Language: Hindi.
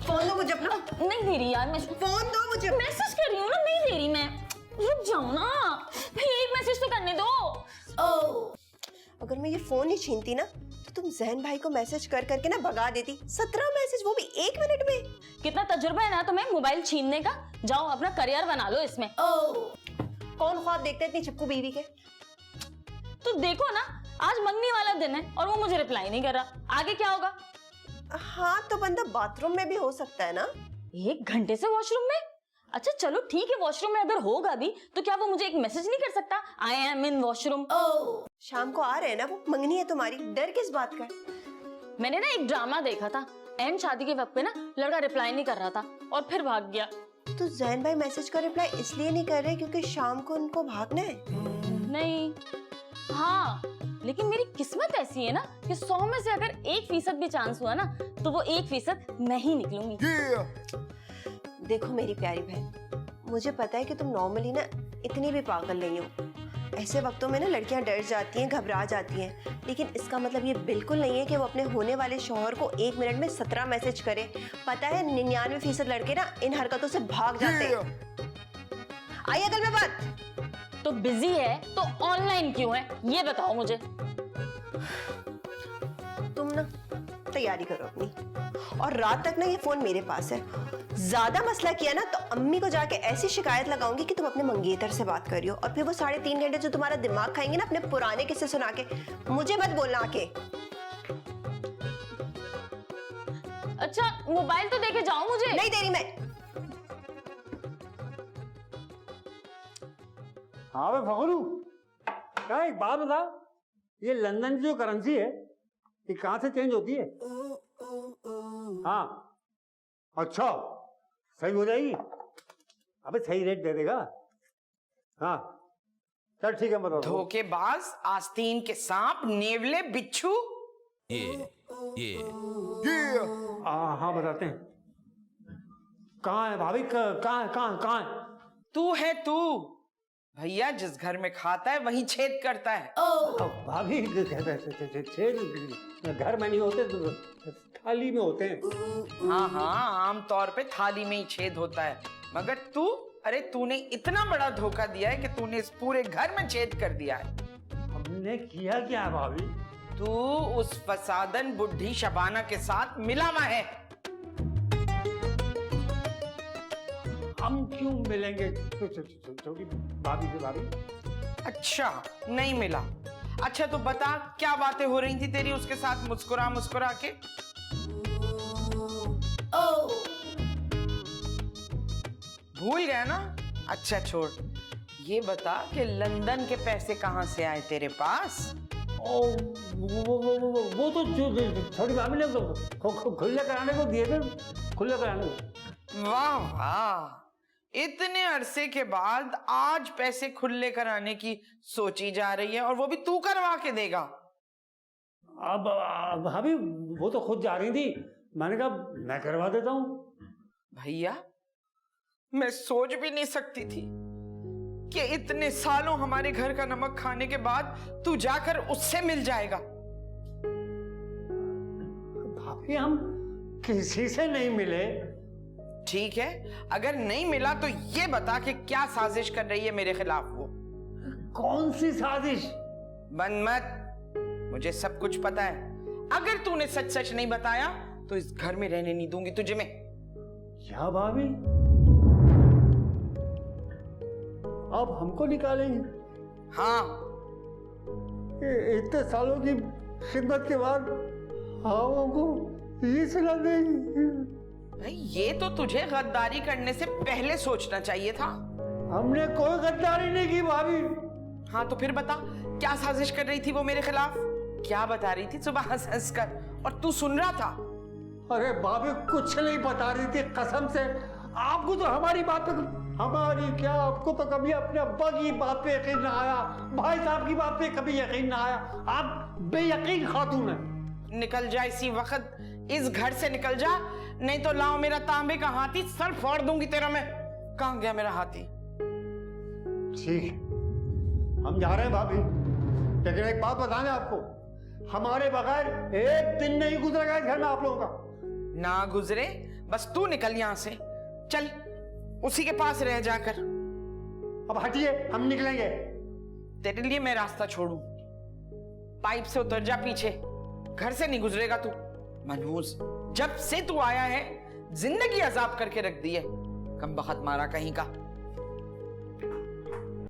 फोन दो मुझे अपना। नहीं दे रही यार, मैं फोन दो मुझे। मैसेज कर रही हूँ ना, नहीं दे रही मैं। रुक जाओ ना भाई, एक मैसेज तो करने दो। अगर मैं ये फोन ही छीनती ना तो तुम जहन भाई को मैसेज कर करके ना भगा देती। 17 मैसेज, वो भी 1 मिनट में। कितना तजुर्बा है ना तुम्हें मोबाइल छीनने का। जाओ अपना करियर बना लो इसमें। कौन ख्वाब देखते इतनी चिपकू बीवी के। तो देखो ना, आज मंगनी वाला दिन है और वो मुझे रिप्लाई नहीं कर रहा। आगे क्या होगा? हाँ तो बंदा बाथरूम में भी हो सकता है ना। 1 घंटे से वॉशरूम में? अच्छा चलो ठीक है, वॉशरूम में अगर होगा भी तो क्या वो मुझे एक मैसेज नहीं कर सकता, आई एम इन वॉशरूम? शाम को आ रहे हैं ना वो, मंगनी है तुम्हारी, डर किस बात का है? मैंने ना एक ड्रामा देखा था, एंड शादी के वक्त पे ना लड़का रिप्लाई नहीं कर रहा था और फिर भाग गया। तो जैन भाई मैसेज का रिप्लाई इसलिए नहीं कर रहे क्योंकि शाम को उनको भागना है? नहीं, हाँ लेकिन मेरी किस्मत ऐसी है ना कि 100 में से अगर 1% भी चांस हुआ ना तो वो 1% मैं ही निकलूंगी। देखो मेरी प्यारी बहन, मुझे पता है कि तुम नॉर्मली ना इतनी भी पागल नहीं हो। ऐसे वक्तों में ना लड़कियां डर जाती हैं, घबरा जाती हैं, लेकिन इसका मतलब ये बिल्कुल नहीं है कि वो अपने होने वाले शौहर को 1 मिनट में 17 मैसेज करे। पता है 99% लड़के ना इन हरकतों से भाग जाते हैं। आई अकल में बात। तो बिजी है तो ऑनलाइन क्यों है ये बताओ मुझे। तुम ना तैयारी करो अपनी, और रात तक ना ये फोन मेरे पास है। ज्यादा मसला किया ना तो अम्मी को जाके ऐसी शिकायत लगाऊंगी कि तुम अपने मंगेतर से बात करी हो, और फिर वो 3.5 घंटे जो तुम्हारा दिमाग खाएंगे ना अपने पुराने किस्से सुना के, मुझे मत बोलना आके। अच्छा मोबाइल तो देके जाओ मुझे। नहीं दे रही मैं। हाँ भाई फखरू, क्या एक बात बता, ये लंदन की जो करेंसी है ये कहाँ से चेंज होती है? हाँ अच्छा, सही हो जाएगी? अबे सही रेट दे देगा? हाँ चल ठीक है, बताओ। धोखेबाज, आस्तीन के सांप, नेवले, बिच्छू। हाँ बताते हैं। कहाँ है भाभी? कहाँ है? तू है तू भैया, जिस घर में खाता है वहीं छेद करता है। भाभी छेद घर में नहीं होते, थाली में होते हैं। हाँ हाँ, आम तौर पे थाली में ही छेद होता है, मगर तू, अरे तूने इतना बड़ा धोखा दिया है कि तूने इस पूरे घर में छेद कर दिया है। हमने किया क्या भाभी? तू उस फसादन बुढ़ी शबाना के साथ मिला हुआ है। हम क्यों मिलेंगे छोटी भाभी से? भाभी अच्छा नहीं मिला? अच्छा तो बता क्या बातें हो रही थी तेरी उसके साथ मुस्कुरा मुस्कुरा के? भूल गया ना? अच्छा छोड़, ये बता कि लंदन के पैसे कहाँ से आए तेरे पास? वो तो छोटी भाभी ने खुले कराने को दिए थे, खुले कराने को। वाह वाह, इतने अरसे के बाद आज पैसे खुले कराने की सोची जा रही है, और वो भी तू करवा के देगा? अब भाभी वो तो खुद जा रही थी, मैंने कहा मैं करवा देता हूँ। भैया मैं सोच भी नहीं सकती थी कि इतने सालों हमारे घर का नमक खाने के बाद तू जाकर उससे मिल जाएगा। भाभी हम किसी से नहीं मिले। ठीक है, अगर नहीं मिला तो ये बता कि क्या साजिश कर रही है मेरे खिलाफ वो? कौन सी साजिश? बन मत, मुझे सब कुछ पता है। अगर तूने सच सच नहीं बताया तो इस घर में रहने नहीं दूंगी तुझे मैं। क्या भाभी, अब हमको निकालेंगे? हाँ, इतने सालों की खिदमत के बाद हम हमको ये सिला देंगे? भाई ये तो तुझे गद्दारी करने से पहले सोचना चाहिए था। हमने कोई गद्दारी नहीं की भाभी। हाँ तो फिर बता क्या साजिश कर रही थी वो मेरे खिलाफ? क्या बता रही थी सुबह हंस हंस कर, और तू सुन रहा था? अरे भाभी कुछ नहीं बता रही थी, कसम से। आपको तो हमारी बात पे, हमारी क्या, आपको तो कभी अपने अब्बा की बात पे यकीन ना आया, भाई साहब की बात पे कभी यकीन ना आया। आप बेयकीन खातून है। निकल जा इसी वक्त, इस घर से निकल जा, नहीं तो लाओ मेरा तांबे का हाथी, सर फोड़ दूंगी तेरा मैं। कहां गया मेरा हाथी? ठीक, हम जा रहे हैं भाभी, लेकिन एक बात बताने आपको, हमारे बगैर एक दिन नहीं गुजरेगा इस घर में आप लोगों का। ना गुजरे, बस तू निकल यहां से, चल उसी के पास रह जाकर। अब हटिए, हम निकलेंगे। तेरे लिए मैं रास्ता छोड़ूं? पाइप से उतर जा पीछे, घर से नहीं गुजरेगा तू। मनहूस, जब से तू आया है जिंदगी अजाब करके रख दी है, कम बखत मारा कहीं का।